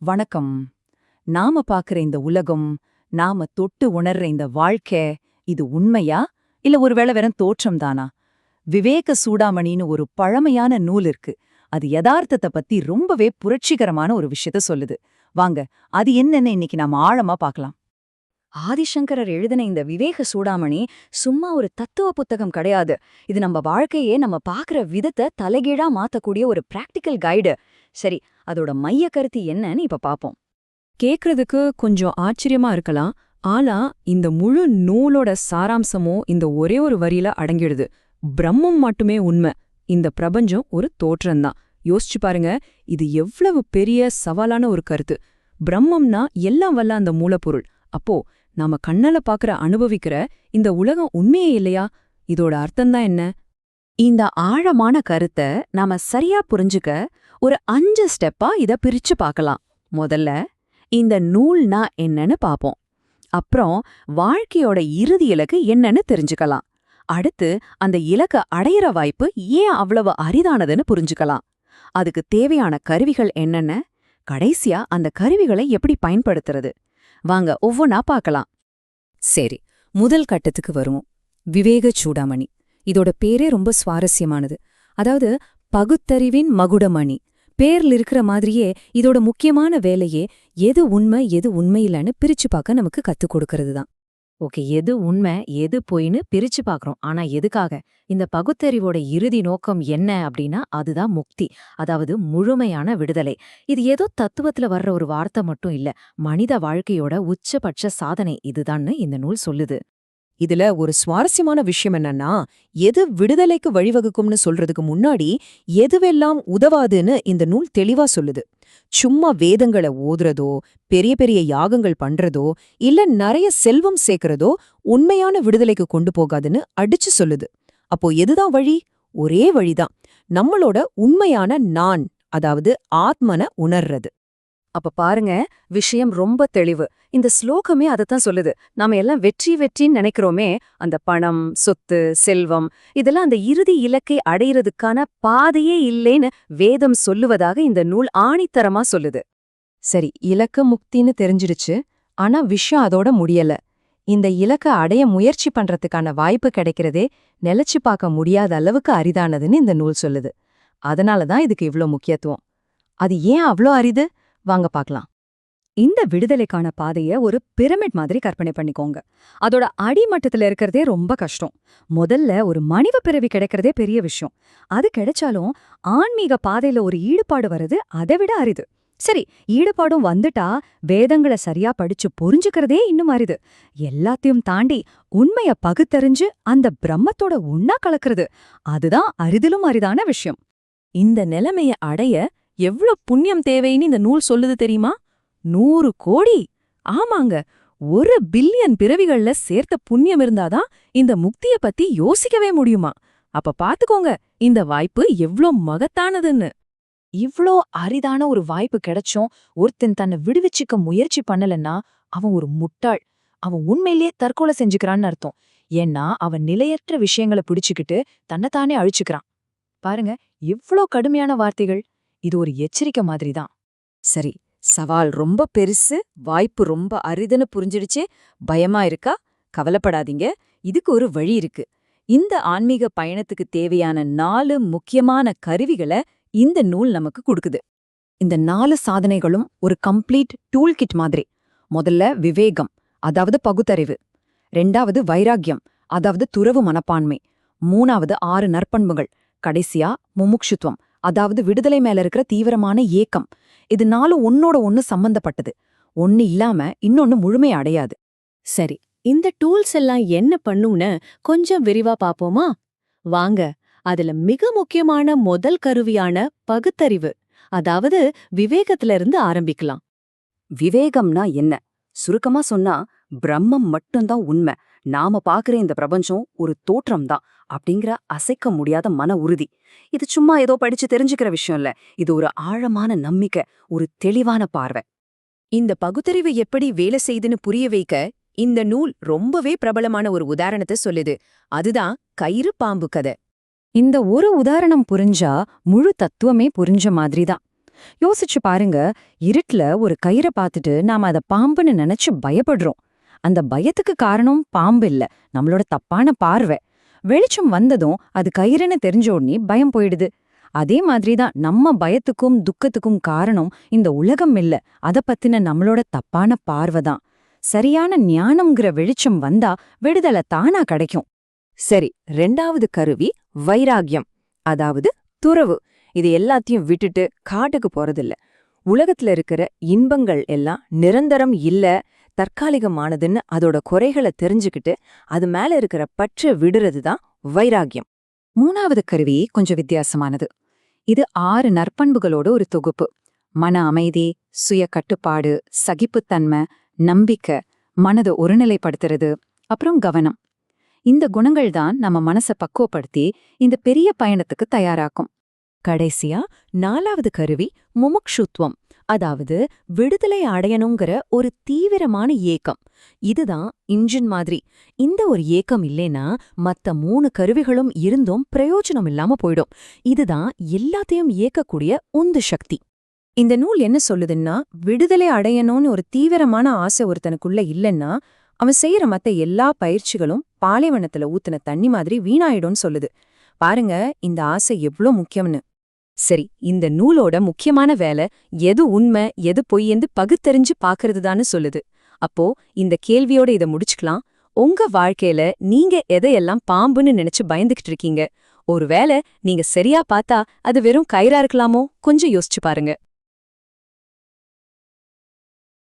வணக்கம். நாம பாக்குற இந்த உலகம், நாம தொட்டு உணர்ற இந்த வாழ்க்கை, இது உண்மையா? இல்ல ஒருவேளை வெறும் தோற்றம் தானா? விவேக சூடாமணின்னு ஒரு பழமையான நூல் இருக்கு. அது யதார்த்தத்தை பத்தி ரொம்பவே புரட்சிகரமான ஒரு விஷயத்த சொல்லுது. வாங்க, அது என்னன்னு இன்னைக்கு நாம ஆழமா பார்க்கலாம். ஆதிசங்கரர் எழுதின இந்த விவேக சூடாமணி சும்மா ஒரு தத்துவ புத்தகம் கிடையாது. இது நம்ம வாழ்க்கையே நம்ம பார்க்குற விதத்தை தலைகீழா மாத்தக்கூடிய ஒரு பிராக்டிக்கல் கைடு. சரி, அதோட மைய கருத்து என்னன்னு இப்ப பாப்போம். கேக்குறதுக்கு கொஞ்சம் ஆச்சரியமா இருக்கலாம். ஆனா இந்த முழு நூலோட சாராம்சமும் இந்த ஒரே ஒரு வரியில அடங்கிடுது. பிரம்மம் மட்டுமே உண்மை. இந்த பிரபஞ்சம் ஒரு தோற்றம்தான். யோசிச்சு பாருங்க, இது எவ்வளவு பெரிய சவாலான ஒரு கருத்து. பிரம்மம்னா எல்லாம் வல்ல அந்த மூலப்பொருள். அப்போ நாம கண்ணால பாக்குற அனுபவிக்கிற இந்த உலகம் உண்மையே இல்லையா? இதோட அர்த்தம்தான் என்ன? இந்த ஆழமான கருத்தை நாம சரியா புரிஞ்சுக்க ஒரு 5 ஸ்டெப்பா இத பிரிச்சு பார்க்கலாம். முதல்ல இந்த நூல்னா என்னன்னு பாப்போம். அப்புறம் வாழ்க்கையோட இறுதி இலக்கு என்னன்னு தெரிஞ்சுக்கலாம். அடுத்து அந்த இலக்க அடையிற வாய்ப்பு ஏன் அவ்வளவு அரிதானதுன்னு புரிஞ்சுக்கலாம். அதுக்கு தேவையான கருவிகள் என்னென்ன, கடைசியா அந்த கருவிகளை எப்படி பயன்படுத்துறது, வாங்க ஒவ்வொன்னா பார்க்கலாம். சரி, முதல் கட்டத்துக்கு வருவோம். விவேக சூடாமணி. இதோட பேரே ரொம்ப சுவாரஸ்யமானது. அதாவது பகுத்தறிவின் மகுடமணி. பேர்ல இருக்கிற மாதிரியே இதோட முக்கியமான வேலையே எது உண்மை எது உண்மையில்லைன்னு பிரிச்சு பார்க்க நமக்கு கத்துக் கொடுக்கறது தான். ஓகே, எது உண்மை எது பொய்ன்னு பிரிச்சு பார்க்கறோம். ஆனா எதுக்காக? இந்த பகுத்தறிவோட இறுதி நோக்கம் என்ன அப்படின்னா அதுதான் முக்தி, அதாவது முழுமையான விடுதலை. இது ஏதோ தத்துவத்துல வர்ற ஒரு வார்த்தை மட்டும் இல்ல, மனித வாழ்க்கையோட உச்சபட்ச சாதனை இதுதான்னு இந்த நூல் சொல்லுது. இதுல ஒரு சுவாரஸ்யமான விஷயம் என்னன்னா, எது விடுதலைக்கு வழிவகுக்கும்னு சொல்றதுக்கு முன்னாடி எதுவெல்லாம் உதவாதுன்னு இந்த நூல் தெளிவா சொல்லுது. சும்மா வேதங்களை ஓதுறதோ, பெரிய பெரிய யாகங்கள் பண்றதோ, இல்ல நிறைய செல்வம் சேர்க்கறதோ உண்மையான விடுதலைக்கு கொண்டு போகாதுன்னு அடிச்சு சொல்லுது. அப்போ எதுதான் வழி? ஒரே வழிதான், நம்மளோட உண்மையான நான், அதாவது ஆத்மனை உணர்றது. அப்ப பாருங்க, விஷயம் ரொம்ப தெளிவு. இந்த ஸ்லோகமே அதத்தான் சொல்லுது. நாம எல்லாம் வெற்றி வெற்றின்னு நினைக்கிறோமே, அந்த பணம், சொத்து, செல்வம் இதெல்லாம் அந்த இறுதி இலக்கை அடையிறதுக்கான பாதையே இல்லேன்னு வேதம் சொல்லுவதாக இந்த நூல் ஆணித்தரமா சொல்லுது. சரி, இலக்கு முக்தின்னு தெரிஞ்சிடுச்சு. ஆனா விஷயம் அதோட முடியல. இந்த இலக்க அடைய முயற்சி பண்றதுக்கான வாய்ப்பு கிடைக்கிறதே நிலைச்சு பார்க்க முடியாத அளவுக்கு அரிதானதுன்னு இந்த நூல் சொல்லுது. அதனாலதான் இதுக்கு இவ்ளோ முக்கியத்துவம். அது ஏன் அவ்ளோ அரிது? வாங்க பார்க்கலாம். இந்த விடுதலைக்கான பாதைய ஒரு பிரமிட் மாதிரி கற்பனை பண்ணிக்கோங்க. அதோட அடிமட்டத்துல இருக்கிறதே ரொம்ப கஷ்டம். முதல்ல ஒரு மனித பிறவி கிடைக்கிறதே பெரிய விஷயம். அது கிடைச்சாலும் ஆன்மீக பாதையில ஒரு ஈடுபாடு வர்றது அதை விட அரிது. சரி, ஈடுபாடும் வந்துட்டா வேதங்களை சரியா படிச்சு புரிஞ்சுக்கிறதே இன்னும் அரிது. எல்லாத்தையும் தாண்டி உண்மைய பகுத்தறிஞ்சு அந்த பிரம்மத்தோட ஒன்னா கலக்கிறது, அதுதான் அரிதிலும் அரிதான விஷயம். இந்த நிலைமைய அடைய எவ்ளோ புண்ணியம் தேவைன்னு இந்த நூல் சொல்லுது தெரியுமா? 100 கோடி! ஆமாங்க, 1 பில்லியன் பிறவிகள்ல சேர்த்த புண்ணியம் இருந்தாதான் இந்த முக்திய பத்தி யோசிக்கவே முடியுமா? அப்ப பாத்துக்கோங்க இந்த வாய்ப்பு எவ்ளோ மகத்தானதுன்னு. இவ்ளோ அரிதான ஒரு வாய்ப்பு கிடைச்சும் ஒருத்தன் தன்னை விடுவிச்சுக்க முயற்சி பண்ணலன்னா அவன் ஒரு முட்டாள். அவன் உண்மையிலேயே தற்கொலை செஞ்சுக்கிறான்னு அர்த்தம். ஏன்னா அவன் நிலையற்ற விஷயங்களை பிடிச்சுக்கிட்டு தன்னைத்தானே அழிச்சுக்கிறான். பாருங்க, இவ்ளோ கடுமையான வார்த்தைகள். இது ஒரு எச்சரிக்கை மாதிரி தான். சரி, சவால் ரொம்ப பெருசு, வாய்ப்பு ரொம்ப அரிதுன்னு புரிஞ்சிடுச்சே. பயமா இருக்கா? கவலைப்படாதீங்க, இதுக்கு ஒரு வழி இருக்கு. இந்த ஆன்மீக பயணத்துக்கு தேவையான 4 முக்கியமான கருவிகளை இந்த நூல் நமக்கு கொடுக்குது. இந்த 4 சாதனைகளும் ஒரு கம்ப்ளீட் டூல் கிட் மாதிரி. முதல்ல விவேகம், அதாவது பகுத்தறிவு. 2வது வைராக்கியம், அதாவது துறவு மனப்பான்மை. 3வது 6 நற்பண்புகள். கடைசியா முமுக்ஷுத்வம், அதாவது விடுதலை மேல இருக்கிற தீவிரமான ஏக்கம். இது 4 ஒன்னோட ஒன்னு சம்பந்தப்பட்டது. ஒன்னு இல்லாம இன்னொன்னு முழுமை அடையாது. சரி, இந்த டூல்ஸ் எல்லாம் என்ன பண்ணும்னு கொஞ்சம் விரிவா பாப்போமா? வாங்க, அதுல மிக முக்கியமான முதல் கருவியான பகுத்தறிவு, அதாவது விவேகத்துல இருந்து ஆரம்பிக்கலாம். விவேகம்னா என்ன? சுருக்கமா சொன்னா, பிரம்மம் மட்டும்தான் உண்மை, நாம பாக்குற இந்த பிரபஞ்சம் ஒரு தோற்றம்தான் அப்படிங்கிற அசைக்க முடியாத மன உறுதி. இது சும்மா ஏதோ படிச்சு தெரிஞ்சுக்கிற விஷயம் இல்ல, இது ஒரு ஆழமான நம்பிக்கை, ஒரு தெளிவான பார்வை. இந்த பகுத்தறிவு எப்படி வேலை செய்துன்னு புரிய வைக்க இந்த நூல் ரொம்பவே பிரபலமான ஒரு உதாரணத்தை சொல்லுது. அதுதான் கயிறு பாம்பு கதை. இந்த ஒரு உதாரணம் புரிஞ்சா முழு தத்துவமே புரிஞ்ச மாதிரிதான். யோசிச்சு பாருங்க, இருட்டுல ஒரு கயிறை பார்த்துட்டு நாம அத பாம்புன்னு நினைச்சு பயப்படுறோம். அந்த பயத்துக்கு காரணம் பாம்பு இல்ல, நம்மளோட தப்பான பார்வை. வெளிச்சம் வந்ததும் அது கயிறுன்னு தெரிஞ்ச உடனே பயம் போயிடுது. அதே மாதிரிதான் நம்ம பயத்துக்கும் துக்கத்துக்கும் காரணம் இந்த உலகம் இல்ல, அத பத்தின நம்மளோட தப்பான பார்வைதான். சரியான ஞானம்ங்கிற வெளிச்சம் வந்தா விடுதலை தானா கிடைக்கும். சரி, 2வது கருவி வைராகியம், அதாவது துறவு. இது எல்லாத்தையும் விட்டுட்டு காட்டுக்கு போறதில்ல. உலகத்துல இருக்கிற இன்பங்கள் எல்லாம் நிரந்தரம் இல்ல, தற்காலிகமானதுன்னு அதோட குறைகளை தெரிஞ்சுக்கிட்டு அது மேல இருக்கிற பற்ற விடுறது தான் வைராகியம். 3வது கருவி கொஞ்சம் வித்தியாசமானது. இது 6 நற்பண்புகளோட ஒரு தொகுப்பு. மன அமைதி, சுய கட்டுப்பாடு, சகிப்புத்தன்மை, நம்பிக்கை, மனதை ஒருநிலைப்படுத்துறது, அப்புறம் கவனம். இந்த குணங்கள் தான் நம்ம மனசை பக்குவப்படுத்தி இந்த பெரிய பயணத்துக்கு தயாராக்கும். கடைசியா 4வது கருவி முமுக்ஷுத்வம், அதாவது விடுதலை அடையணுங்கிற ஒரு தீவிரமான ஏக்கம். இதுதான் இன்ஜின் மாதிரி. இந்த ஒரு ஏக்கம் இல்லைனா மத்த 3 கருவிகளும் இருந்தும் பிரயோஜனம் இல்லாம போயிடும். இதுதான் எல்லாத்தையும் இயக்கக்கூடிய உந்து சக்தி. இந்த நூல் என்ன சொல்லுதுன்னா, விடுதலை அடையணும்னு ஒரு தீவிரமான ஆசை ஒருத்தனுக்குள்ள இல்லைன்னா அவன் செய்யற மத்த எல்லா பயிற்சிகளும் பாலைவனத்துல ஊத்துன தண்ணி மாதிரி வீணாயிடும்னு சொல்லுது. பாருங்க, இந்த ஆசை எவ்ளோ முக்கியம்னு. சரி, இந்த நூலோட முக்கியமான வேலை எது உண்மை எது பொய்யெந்து பகுத்தறிஞ்சு பாக்குறதுதான்னு சொல்லுது. அப்போ இந்த கேள்வியோட இதை முடிச்சுக்கலாம். உங்க வாழ்க்கையில நீங்க எதையெல்லாம் பாம்புன்னு நினைச்சு பயந்துகிட்டு இருக்கீங்க? ஒருவேளை நீங்க சரியா பார்த்தா அது வெறும் கயிறா இருக்கலாமோ? கொஞ்சம் யோசிச்சு பாருங்க.